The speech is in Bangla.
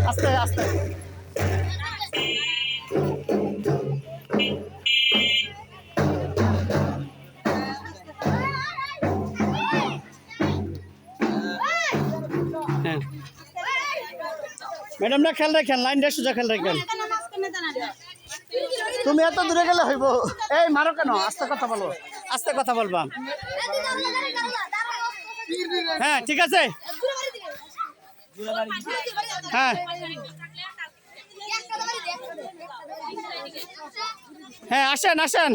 আস্তে আস্তে হ্যাঁ ম্যাডাম না খেয়াল রাখেন লাইনটা সোজা খেয়াল রাখেন তুমি এত দূরে গেলে হইব এই মারো কেন আস্তে কথা বলো আস্তে কথা বলবা হ্যাঁ ঠিক আছে হ্যাঁ হ্যাঁ আসেন আসেন